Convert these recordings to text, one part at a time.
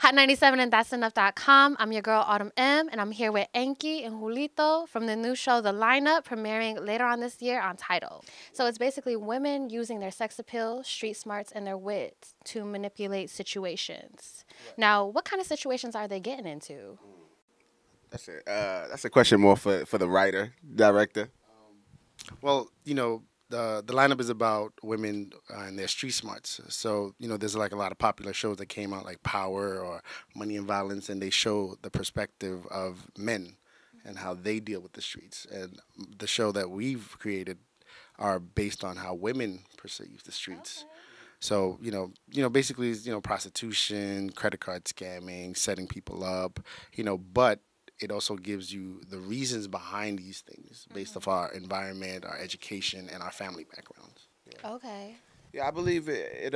Hot97 and that'senough.com. I'm your girl Autumn M, and I'm here with Anky and Julito from the new show The Lineup, premiering later on this year on TIDAL. So it's basically women using their sex appeal, street smarts, and their wits to manipulate situations. Right. Now, what kind of situations are they getting into? That's a question more for the writer, director. Well, the lineup is about women and their street smarts. So, there's like a lot of popular shows that came out like Power or Money and Violence, and they show the perspective of men and how they deal with the streets. And the show that we've created are based on how women perceive the streets. Okay. So, basically, prostitution, credit card scamming, setting people up, but it also gives you the reasons behind these things based off our environment, our education, and our family backgrounds. Yeah. Okay. Yeah, I believe it.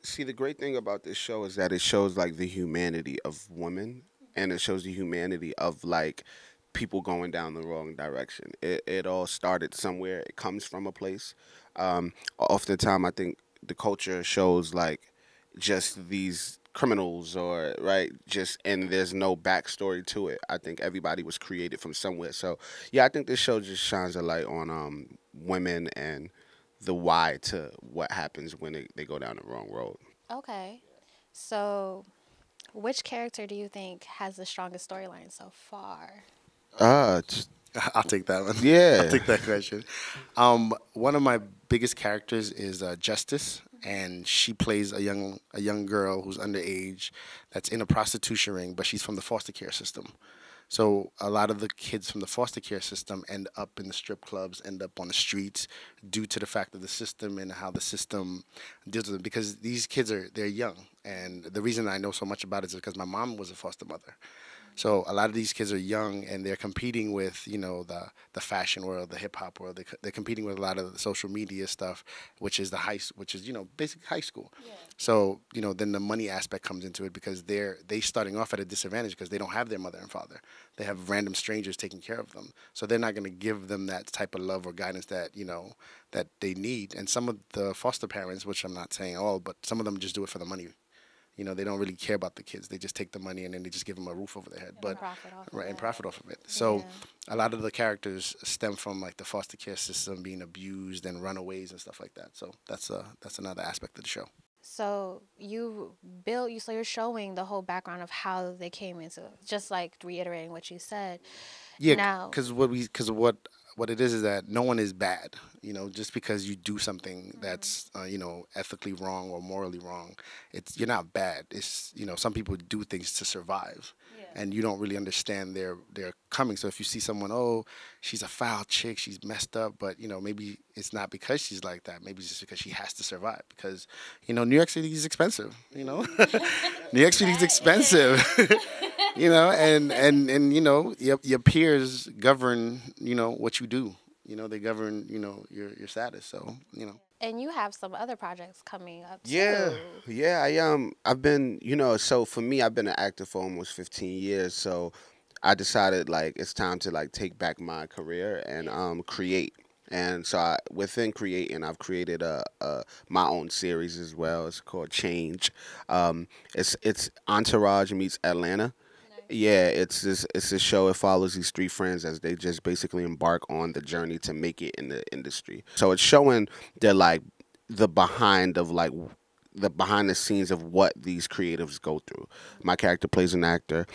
See, the great thing about this show is that it shows like the humanity of women, and it shows the humanity of like people going down the wrong direction. It all started somewhere. It comes from a place. Oftentimes, I think the culture shows like just these criminals or and there's no backstory to it. I think everybody was created from somewhere. So yeah, I think this show just shines a light on women and the why to what happens when they go down the wrong road. Okay. So which character do you think has the strongest storyline so far? I'll take that one. Yeah. I'll take that question. One of my biggest characters is Justice, and she plays a young girl who's underage that's in a prostitution ring, but she's from the foster care system. So a lot of the kids from the foster care system end up in the strip clubs, end up on the streets due to the fact of the system and how the system deals with them. Because these kids they're young, and the reason I know so much about it is because my mom was a foster mother. So a lot of these kids are young, and they're competing with, the fashion world, the hip hop world. They're competing with a lot of the social media stuff, which is basic high school. Yeah. So then the money aspect comes into it because they starting off at a disadvantage because they don't have their mother and father. They have random strangers taking care of them. So they're not going to give them that type of love or guidance that that they need. And some of the foster parents, which I'm not saying all, but some of them just do it for the money. They don't really care about the kids. They just take the money and then they just give them a roof over their head. And profit off of it. And profit off of it. So a lot of the characters stem from like the foster care system being abused and runaways and stuff like that. So that's another aspect of the show. So so you're showing the whole background of how they came into, just like reiterating what you said. Yeah, because what it is that no one is bad. Just because you do something that's ethically wrong or morally wrong, you're not bad. It's some people do things to survive, and you don't really understand their coming. So if you see someone, oh, she's a foul chick, she's messed up, but maybe it's not because she's like that. Maybe it's just because she has to survive. Because New York City is expensive. New York City is expensive. And your peers govern what you do. They govern your status. So And you have some other projects coming up too. Yeah. I've been so for me, I've been an actor for almost 15 years. So I decided like it's time to like take back my career and create. And so within creating, I've created my own series as well. It's called Change. It's Entourage meets Atlanta. Yeah, it's a show. It follows these three friends as they just basically embark on the journey to make it in the industry. So it's showing the behind the scenes of what these creatives go through. My character plays an actor.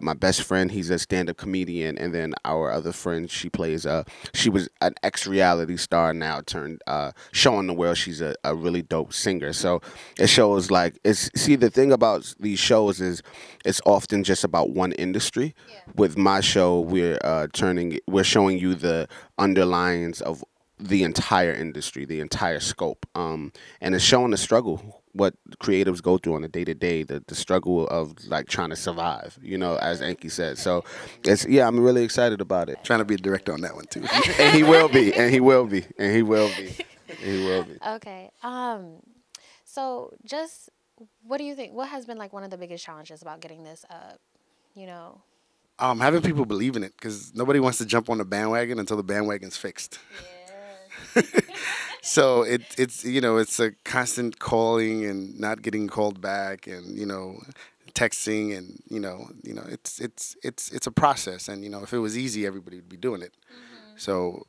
My best friend, he's a stand-up comedian, and then our other friend, she was an ex-reality star now turned showing the world she's a really dope singer. So it shows the thing about these shows is it's often just about one industry. Yeah. With my show, we're showing you the underlyings of the entire industry, the entire scope, and it's showing the struggle what creatives go through on a day-to-day, the struggle of like trying to survive, as Anky said. So I'm really excited about it. Trying to be a director on that one too. And he will be, and he will be, and he will be, and he will be. Okay. So just what do you think? What has been like one of the biggest challenges about getting this up? Having people believe in it, because nobody wants to jump on the bandwagon until the bandwagon's fixed. Yeah. So it's a constant calling and not getting called back, and texting, and it's a process. And if it was easy, everybody would be doing it. So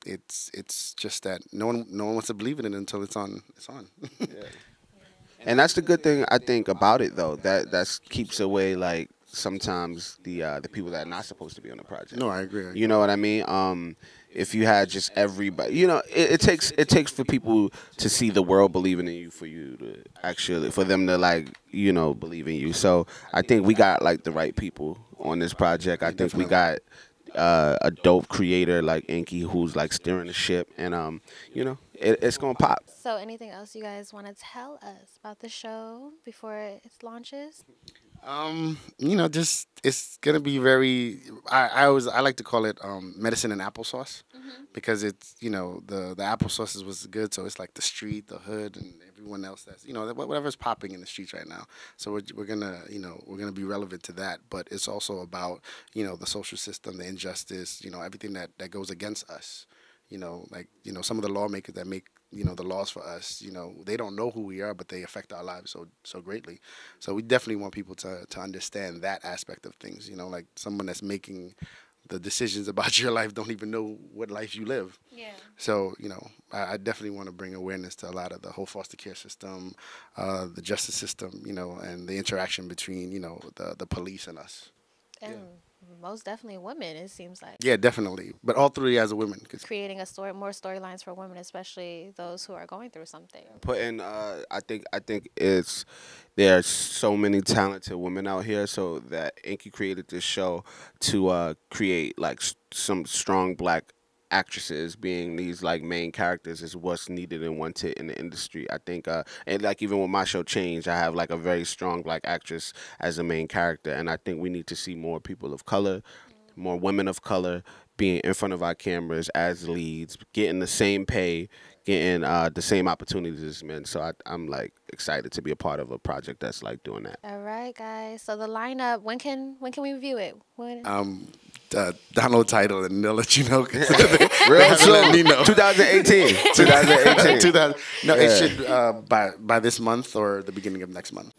it's just that no one wants to believe in it until it's on. It's on. And that's the good thing I think about it, though. That keeps away like sometimes the people that are not supposed to be on the project. No, I agree. You know what I mean? If you had just everybody, it takes for people to see the world believing in you, for you to actually, for them to like, believe in you. So I think we got like the right people on this project. I think we got a dope creator like Anky who's like steering the ship, and it's gonna pop. So anything else you guys want to tell us about the show before it launches? Just it's gonna be very. I like to call it medicine and applesauce, because it's the applesauce was good, so it's like the street, the hood, and everyone else that's whatever's popping in the streets right now. So we're gonna be relevant to that, but it's also about the social system, the injustice, everything that goes against us. Some of the lawmakers that make the laws for us, they don't know who we are, but they affect our lives so greatly. So we definitely want people to understand that aspect of things. Like someone that's making the decisions about your life don't even know what life you live. Yeah. So I definitely want to bring awareness to a lot of the whole foster care system, the justice system, and the interaction between the police and us. And most definitely women, it seems like. Yeah, definitely. But all three as a women. Creating more storylines for women, especially those who are going through something. I think there are so many talented women out here, so that Anky created this show to create like some strong black actresses being these like main characters is what's needed and wanted in the industry. I think and like even with my show Change, I have like a very strong black actress as a main character, and I think we need to see more people of color, more women of color being in front of our cameras as leads, getting the same pay, getting the same opportunities as men. So I'm like excited to be a part of a project that's like doing that. All right, guys. So the lineup, when can we view it? Download TIDAL and they'll let you know. Real soon. 2018. 2018. No, it should by this month or the beginning of next month.